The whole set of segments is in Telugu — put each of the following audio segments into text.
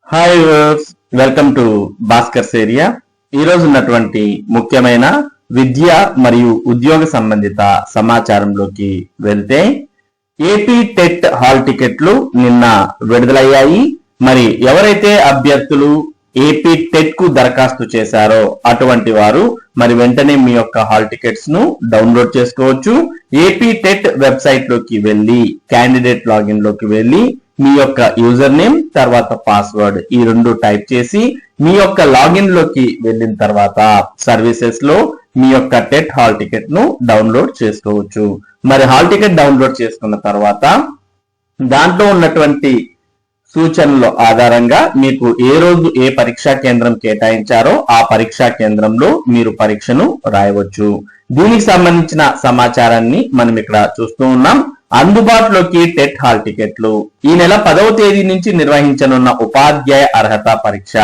Hi viewers, welcome to Bhaskar's area. ఈ రోజు ఉన్నటువంటి ముఖ్యమైన విద్య మరియు ఉద్యోగ సంబంధిత సమాచారంలోకి వెళ్తే ఏపీ టెట్ హాల్ టికెట్లు నిన్న విడుదలయ్యాయి. మరి ఎవరైతే అభ్యర్థులు ఏపీ టెట్ కు దరఖాస్తు చేశారో అటువంటి వారు మరి వెంటనే మీ యొక్క హాల్ టికెట్స్ ను డౌన్లోడ్ చేసుకోవచ్చు. ఏపీ టెట్ వెబ్సైట్ లోకి వెళ్ళి క్యాండిడేట్ లాగిన్ లోకి వెళ్ళి మీ యొక్క యూజర్ నేమ్ తర్వాత పాస్వర్డ్ ఈ రెండు టైప్ చేసి మీ యొక్క లాగిన్ లోకి వెళ్ళిన తర్వాత సర్వీసెస్ లో మీ యొక్క టెట్ హాల్ టికెట్ ను డౌన్లోడ్ చేసుకోవచ్చు. మరి హాల్ టికెట్ డౌన్లోడ్ చేసుకున్న తర్వాత దాంట్లో ఉన్నటువంటి సూచనల ఆధారంగా మీకు ఏ రోజు ఏ పరీక్షా కేంద్రం కేటాయించారో ఆ పరీక్షా కేంద్రంలో మీరు పరీక్షను రాయవచ్చు. దీనికి సంబంధించిన సమాచారాన్ని మనం ఇక్కడ చూస్తూ ఉన్నాం. అందుబాటులోకి టెట్ హాల్ టికెట్లు ఈ నెల 10వ తేదీ నుంచి నిర్వహించనున్న ఉపాధ్యాయ అర్హత పరీక్ష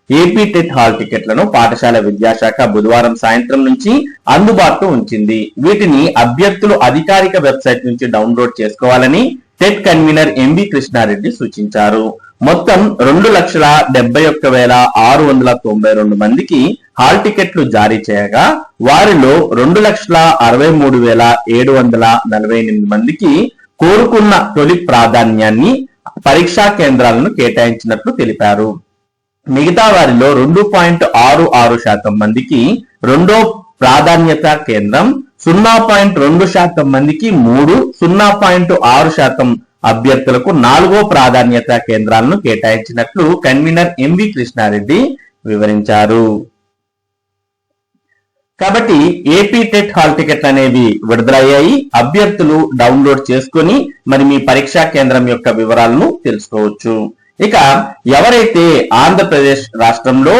ఏపీ టెట్ హాల్ టికెట్లను పాఠశాల విద్యాశాఖ బుధవారం సాయంత్రం నుంచి అందుబాటులో ఉంచింది. వీటిని అభ్యర్థులు అధికారిక వెబ్సైట్ నుంచి డౌన్లోడ్ చేసుకోవాలని టెట్ కన్వీనర్ ఎంవి కృష్ణారెడ్డి సూచించారు. మొత్తం 2,71,692 మందికి హాల్ టికెట్లు జారీ చేయగా వారిలో 2,63,748 మందికి కోరుకున్న తొలి ప్రాధాన్యాన్ని పరీక్షా కేంద్రాలను కేటాయించినట్లు తెలిపారు. మిగతా వారిలో 2.66% మందికి రెండో ప్రాధాన్యత కేంద్రం, 0.2% మందికి 3, 0.6% అభ్యర్థులకు 4వ ప్రాధాన్యత కేంద్రాలను కేటాయించినట్లు కన్వీనర్ ఎంవి కృష్ణారెడ్డి వివరించారు. కాబట్టి ఏపీ టెట్ హాల్ టికెట్లు అనేవి విడుదలయ్యాయి. అభ్యర్థులు డౌన్లోడ్ చేసుకొని మరి మీ పరీక్షా కేంద్రం యొక్క వివరాలను తెలుసుకోవచ్చు. ఇక ఎవరైతే ఆంధ్రప్రదేశ్ రాష్ట్రంలో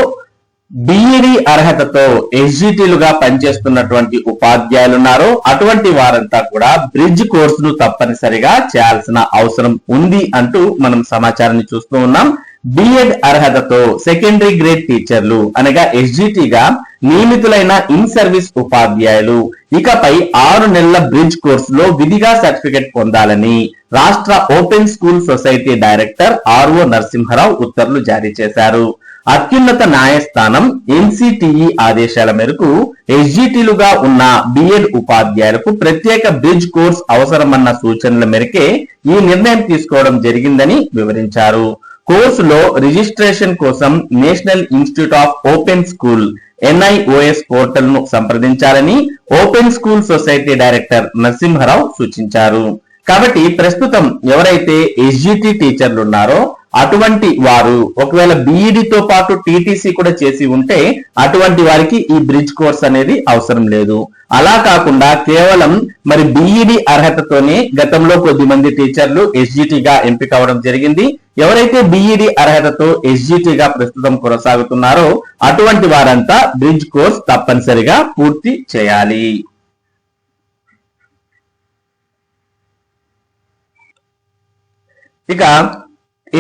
బిఈడి అర్హతతో ఎస్జిటిలుగా పనిచేస్తున్నటువంటి ఉపాధ్యాయులు ఉన్నారో అటువంటి వారంతా కూడా బ్రిడ్జ్ కోర్సును తప్పనిసరిగా చేయాల్సిన అవసరం ఉంది అంటూ మనం సమాచారాన్ని చూస్తూ ఉన్నాం. బిఎడ్ అర్హతతో సెకండరీ గ్రేడ్ టీచర్లు అనగా ఎస్జిటిగా నియమితులైన ఇన్ సర్వీస్ ఉపాధ్యాయులు ఇకపై 6 నెలల బ్రిడ్జ్ కోర్సులో విధిగా సర్టిఫికెట్ పొందాలని రాష్ట్ర open school society director RO Narasimha Rao ఉత్తర్వులు జారీ చేశారు. అత్యున్నత న్యాయస్థానం ఎన్సిటిఈ ఆదేశాల మేరకు ఎస్జిటిలుగా ఉన్న బిఎడ్ ఉపాధ్యాయులకు ప్రత్యేక బ్రిడ్జ్ కోర్స్ అవసరమన్న సూచనల మేరకే ఈ నిర్ణయం తీసుకోవడం జరిగిందని వివరించారు. కోర్సులో రిజిస్ట్రేషన్ కోసం National Institute of Open School NIOS portal ను సంప్రదించాలని open school society director Narasimha Rao సూచించారు. కాబట్టి ప్రస్తుతం ఎవరైతే ఎస్జిటి టీచర్లు ఉన్నారో అటువంటి వారు ఒకవేళ బిఈడితో పాటు టీటీసీ కూడా చేసి ఉంటే అటువంటి వారికి ఈ బ్రిడ్జ్ కోర్స్ అనేది అవసరం లేదు. అలా కాకుండా కేవలం మరి బిఈడి అర్హతతోనే గతంలో కొద్దిమంది టీచర్లు ఎస్జిటిగా ఎంపిక అవడం జరిగింది. ఎవరైతే బిఈడి అర్హతతో ఎస్జిటిగా ప్రస్తుతం కొనసాగుతున్నారో అటువంటి వారంతా బ్రిడ్జ్ కోర్స్ తప్పనిసరిగా పూర్తి చేయాలి. ఇక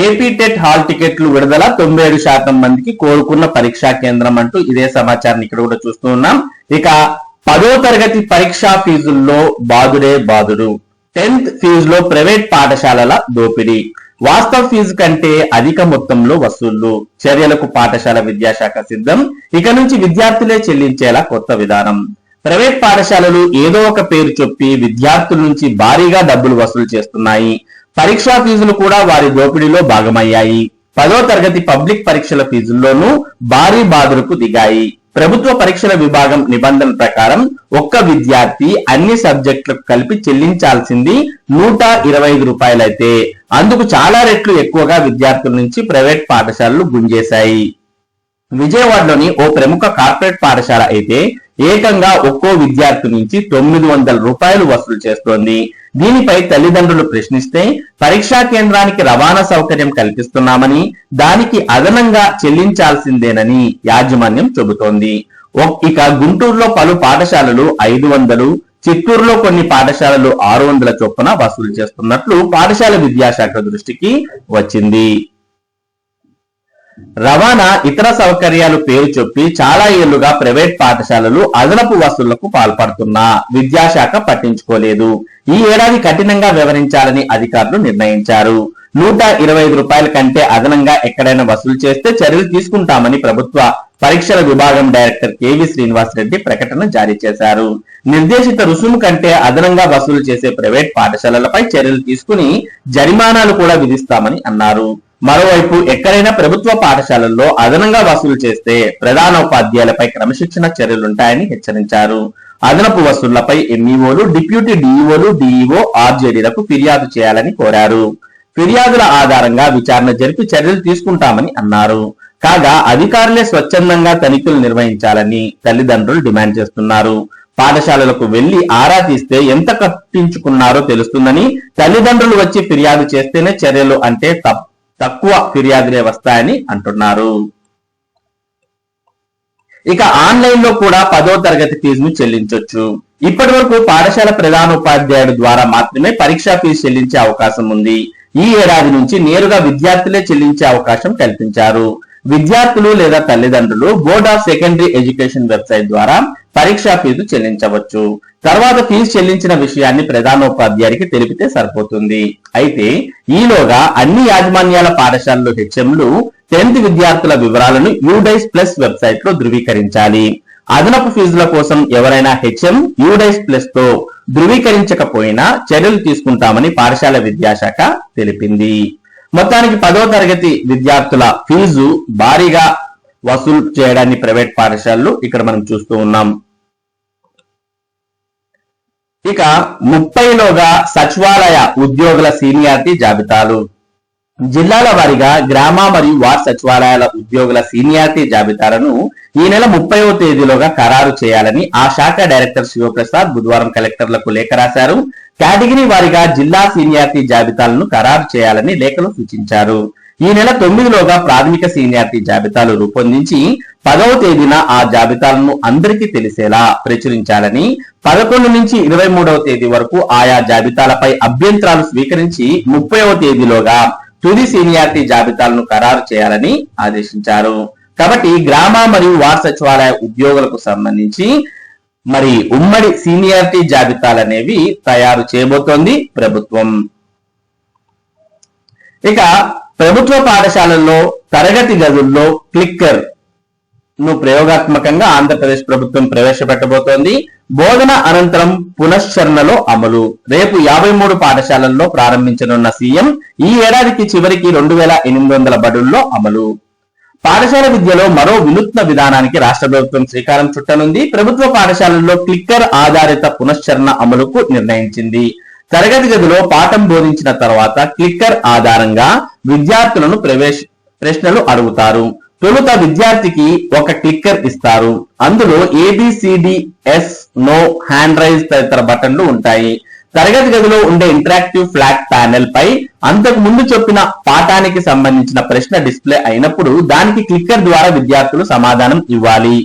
ఏపీ టెట్ హాల్ టికెట్లు విడుదల 97% మందికి కోరుకున్న పరీక్షా కేంద్రం అంటూ ఇదే సమాచారాన్ని ఇక్కడ కూడా చూస్తూ ఉన్నాం. ఇక 10వ తరగతి పరీక్షా ఫీజుల్లో బాదుడే బాదుడు, 10th ఫీజులో ప్రైవేట్ పాఠశాలల దోపిడీ, వాస్తవ ఫీజు కంటే అధిక మొత్తంలో వసూళ్లు, చర్యలకు పాఠశాల విద్యాశాఖ సిద్ధం, ఇక నుంచి విద్యార్థులే చెల్లించేలా కొత్త విధానం. ప్రైవేట్ పాఠశాలలు ఏదో ఒక పేరు చెప్పి విద్యార్థుల నుంచి భారీగా డబ్బులు వసూలు చేస్తున్నాయి. పరీక్షా ఫీజులు కూడా వారి దోపిడీలో భాగమయ్యాయి. 10వ తరగతి పబ్లిక్ పరీక్షల ఫీజుల్లోనూ భారీ బాధలకు దిగాయి. ప్రభుత్వ పరీక్షల విభాగం నిబంధనల ప్రకారం ఒక్క విద్యార్థి అన్ని సబ్జెక్టులకు కలిపి చెల్లించాల్సింది 125 రూపాయలైతే అందుకు చాలా రెట్లు ఎక్కువగా విద్యార్థుల నుంచి ప్రైవేట్ పాఠశాలలు గుంజేశాయి. విజయవాడలోని ఓ ప్రముఖ కార్పొరేట్ పాఠశాల అయితే ఏకంగా ఒక్కో విద్యార్థి నుంచి 900 రూపాయలు వసూలు చేస్తోంది. దీనిపై తల్లిదండ్రులు ప్రశ్నిస్తే పరీక్షా కేంద్రానికి రవాణా సౌకర్యం కల్పిస్తున్నామని దానికి అదనంగా చెల్లించాల్సిందేనని యాజమాన్యం చెబుతోంది. ఇక గుంటూరులో పలు పాఠశాలలు 500, చిత్తూరులో కొన్ని పాఠశాలలు 600 చొప్పున వసూలు చేస్తున్నట్లు పాఠశాల విద్యాశాఖ దృష్టికి వచ్చింది. రవాణా ఇతర సౌకర్యాలు పేరు చెప్పి చాలా ఏళ్లుగా ప్రైవేట్ పాఠశాలలు అదనపు వసూళ్లకు పాల్పడుతున్నా విద్యాశాఖ పట్టించుకోలేదు. ఈ ఏడాది కఠినంగా వ్యవహరించాలని అధికారులు నిర్ణయించారు. రూపాయల కంటే అదనంగా ఎక్కడైనా వసూలు చేస్తే చర్యలు తీసుకుంటామని ప్రభుత్వ పరీక్షల విభాగం డైరెక్టర్ కేవి శ్రీనివాస్ రెడ్డి ప్రకటన జారీ చేశారు. నిర్దేశిత రుసుము కంటే అదనంగా వసూలు చేసే ప్రైవేట్ పాఠశాలలపై చర్యలు తీసుకుని జరిమానాలు కూడా విధిస్తామని అన్నారు. మరోవైపు ఎక్కడైనా ప్రభుత్వ పాఠశాలల్లో అదనంగా వసూలు చేస్తే ప్రధానోపాధ్యాయులపై క్రమశిక్షణ చర్యలుంటాయని హెచ్చరించారు. అదనపు వసూళ్లపై ఎంఈఓలు, డిప్యూటీ డిఈఓలు, డిఈఓ, ఆర్జేడీలకు ఫిర్యాదు చేయాలని కోరారు. ఫిర్యాదుల ఆధారంగా విచారణ జరిపి చర్యలు తీసుకుంటామని అన్నారు. కాగా అధికారులే స్వచ్ఛందంగా తనిఖీలు నిర్వహించాలని తల్లిదండ్రులు డిమాండ్ చేస్తున్నారు. పాఠశాలలకు వెళ్లి ఆరా తీస్తే ఎంత కట్టించుకున్నారో తెలుస్తుందని, తల్లిదండ్రులు వచ్చి ఫిర్యాదు చేస్తేనే చర్యలు అంటే తక్కువ ఫిర్యాదులే వస్తాయని అంటున్నారు. ఇక ఆన్లైన్ లో కూడా 10వ తరగతి ఫీజును చెల్లించొచ్చు. ఇప్పటి వరకు పాఠశాల ప్రధానోపాధ్యాయుడు ద్వారా మాత్రమే పరీక్షా ఫీజు చెల్లించే అవకాశం ఉంది. ఈ ఏడాది నుంచి నేరుగా విద్యార్థులే చెల్లించే అవకాశం కల్పించారు. విద్యార్థులు లేదా తల్లిదండ్రులు board of secondary education website ద్వారా పరీక్షా ఫీజు చెల్లించవచ్చు. తర్వాత ఫీజు చెల్లించిన విషయాన్ని ప్రధానోపాధ్యాయుడికి తెలిపితే సరిపోతుంది. అయితే ఈలోగా అన్ని యాజమాన్యాల పాఠశాలలు హెచ్ఎంలు 10th విద్యార్థుల వివరాలను యూడైస్ ప్లస్ వెబ్సైట్ లో ధృవీకరించాలి. అదనపు ఫీజుల కోసం ఎవరైనా హెచ్ఎం యూడైస్ ప్లస్ తో ధృవీకరించకపోయినా చర్యలు తీసుకుంటామని పాఠశాల విద్యాశాఖ తెలిపింది. మొత్తానికి 10వ తరగతి విద్యార్థుల ఫీజు భారీగా వసూలు చేయడాన్ని ప్రైవేట్ పాఠశాలలు ఇక్కడ మనం చూస్తూ ఉన్నాం. ఇక 30లోగా సచివాలయ ఉద్యోగుల సీనియారిటీ జాబితాలు. జిల్లాల వారీగా గ్రామ మరియు వార్డు సచివాలయాల ఉద్యోగుల సీనియారిటీ జాబితాలను ఈ నెల 30వ తేదీలోగా ఖరారు చేయాలని ఆ శాఖ డైరెక్టర్ శివప్రసాద్ బుధవారం కలెక్టర్లకు లేఖ రాశారు. కేటగిరీ వారీగా జిల్లా సీనియారిటీ జాబితాలను ఖరారు చేయాలని లేఖలో సూచించారు. ఈ నెల 9లోగా ప్రాథమిక సీనియారిటీ జాబితాలు రూపొందించి 10వ తేదీన ఆ జాబితాలను అందరికీ తెలిసేలా ప్రచురించాలని, 11 నుంచి 23వ తేదీ వరకు ఆయా జాబితాలపై అభ్యంతరాలు స్వీకరించి 30వ తేదీలోగా తుది సీనియారిటీ జాబితాలను ఖరారు చేయాలని ఆదేశించారు. కాబట్టి గ్రామ మరియు వార్డు సచివాలయ ఉద్యోగులకు సంబంధించి మరి ఉమ్మడి సీనియారిటీ జాబితాలు అనేవి తయారు చేయబోతోంది ప్రభుత్వం. ఇక ప్రభుత్వ పాఠశాలల్లో తరగతి గదుల్లో క్లిక్కర్ ను ప్రయోగాత్మకంగా ఆంధ్రప్రదేశ్ ప్రభుత్వం ప్రవేశపెట్టబోతోంది. బోధన అనంతరం పునశ్చరణలో అమలు. రేపు 53 పాఠశాలల్లో ప్రారంభించనున్న సీఎం ఈ ఏడాదికి చివరికి 2800 బడుల్లో అమలు. పాఠశాల విద్యలో మరో వినూత్న విధానానికి రాష్ట్ర ప్రభుత్వం శ్రీకారం చుట్టనుంది. ప్రభుత్వ పాఠశాలల్లో క్లిక్కర్ ఆధారిత పునశ్చరణ అమలుకు నిర్ణయించింది. తరగతి గదిలో పాఠం బోధించిన తర్వాత క్లిక్కర్ ఆధారంగా విద్యార్థులను ప్రశ్నలు అడుగుతారు. తొలుత విద్యార్థికి ఒక క్లిక్కర్ ఇస్తారు. అందులో ABCDS, నో, హ్యాండ్ రైజ్ తదితర బటన్లు ఉంటాయి. తరగతి గదిలో ఉండే ఇంటరాక్టివ్ ఫ్లాట్ ప్యానెల్ పై అంతకు ముందు చెప్పిన పాఠానికి సంబంధించిన ప్రశ్న డిస్ప్లే అయినప్పుడు దానికి క్లిక్కర్ ద్వారా విద్యార్థులు సమాధానం ఇవ్వాలి.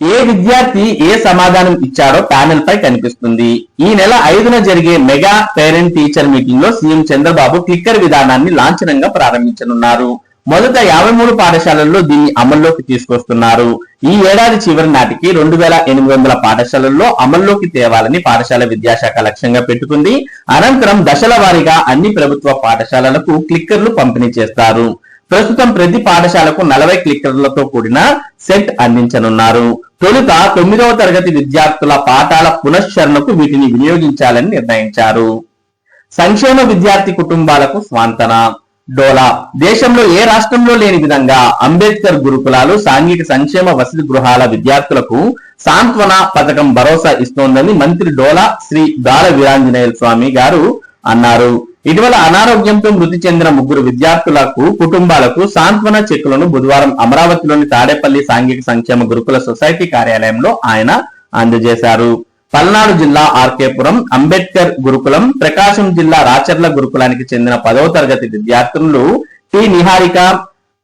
ఏ విద్యార్థి ఏ సమాధానం ఇచ్చాడో ప్యానెల్ పై కనిపిస్తుంది. ఈ నెల 5న జరిగే మెగా పేరెంట్ టీచర్ మీటింగ్ లో సీఎం చంద్రబాబు క్లిక్కర్ విధానాన్ని లాంఛనంగా ప్రారంభించనున్నారు. మొదట 53 పాఠశాలల్లో దీన్ని అమల్లోకి తీసుకొస్తున్నారు. ఈ ఏడాది చివరి నాటికి 2800 పాఠశాలల్లో అమల్లోకి తేవాలని పాఠశాల విద్యాశాఖ లక్ష్యంగా పెట్టుకుంది. అనంతరం దశల వారీగా అన్ని ప్రభుత్వ పాఠశాలలకు క్లిక్కర్లు పంపిణీ చేస్తారు. ప్రస్తుతం ప్రతి పాఠశాలకు 40 క్లిక్కర్లతో కూడిన సెట్ అందించనున్నారు. తొలుత 9వ తరగతి విద్యార్థుల పాఠాల పునశ్చరణకు వీటిని వినియోగించాలని నిర్ణయించారు. సంక్షేమ విద్యార్థి కుటుంబాలకు స్వాంతన. డోలా. దేశంలో ఏ రాష్ట్రంలో లేని విధంగా అంబేద్కర్ గురుకులాలు, సాంఘిక సంక్షేమ వసతి గృహాల విద్యార్థులకు సాంత్వన పథకం భరోసా ఇస్తోందని మంత్రి డోలా శ్రీ దాల వీరాంజనేయ స్వామి గారు అన్నారు. ఇటీవల అనారోగ్యంతో మృతి చెందిన 3 విద్యార్థులకు కుటుంబాలకు సాంత్వన చెక్కులను బుధవారం అమరావతిలోని తాడేపల్లి సాంఘిక సంక్షేమ గురుకుల సొసైటీ కార్యాలయంలో ఆయన అందజేశారు. పల్నాడు జిల్లా ఆర్కేపురం అంబేద్కర్ గురుకులం, ప్రకాశం జిల్లా రాచర్ల గురుకులానికి చెందిన 10వ తరగతి విద్యార్థులు టి నిహారిక,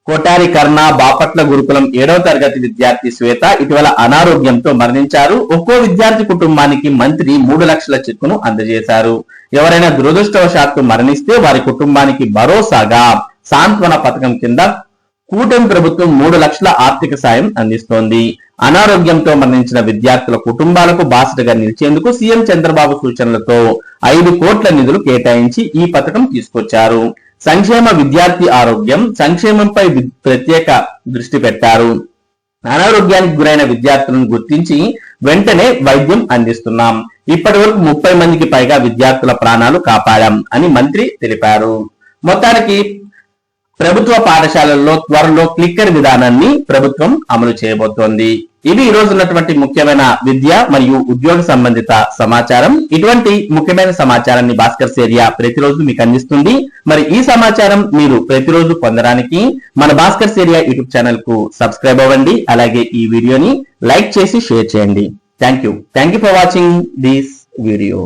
కోటారి కర్ణ, బాపట్ల గురుకులం 7వ తరగతి విద్యార్థి శ్వేత ఇటీవల అనారోగ్యంతో మరణించారు. ఒక్కో విద్యార్థి కుటుంబానికి మంత్రి 3 లక్షల చెక్కును అందజేశారు. ఎవరైనా దురదృష్టవశాత్తు మరణిస్తే వారి కుటుంబానికి భరోసాగా సాంత్వన పథకం కింద కూటమి ప్రభుత్వం 3 లక్షల ఆర్థిక సాయం అందిస్తోంది. అనారోగ్యంతో మరణించిన విద్యార్థుల కుటుంబాలకు బాసటగా నిలిచేందుకు సీఎం చంద్రబాబు సూచనలతో 5 కోట్ల నిధులు కేటాయించి ఈ పథకం తీసుకొచ్చారు. సంక్షేమ విద్యార్థి ఆరోగ్యం సంక్షేమంపై ప్రత్యేక దృష్టి పెట్టారు. అనారోగ్యానికి గురైన విద్యార్థులను గుర్తించి వెంటనే వైద్యం అందిస్తున్నాం. ఇప్పటి వరకు 30 మందికి పైగా విద్యార్థుల ప్రాణాలు కాపాడాం అని మంత్రి తెలిపారు. మొత్తానికి ప్రభుత్వ పాఠశాలల్లో త్వరలో క్లిక్కర్ విధానాన్ని ప్రభుత్వం అమలు చేయబోతోంది. ఇది ఈ రోజు ఉన్నటువంటి ముఖ్యమైన విద్య మరియు ఉద్యోగ సంబంధిత సమాచారం. ఇటువంటి ముఖ్యమైన సమాచారాన్ని భాస్కర్స్ ఏరియా ప్రతిరోజు మీకు అందిస్తుంది. మరి ఈ సమాచారం మీరు ప్రతిరోజు పొందడానికి మన భాస్కర్స్ ఏరియా యూట్యూబ్ ఛానల్ కు సబ్స్క్రైబ్ అవ్వండి. అలాగే ఈ వీడియోని లైక్ చేసి షేర్ చేయండి. Thank you for watching this video.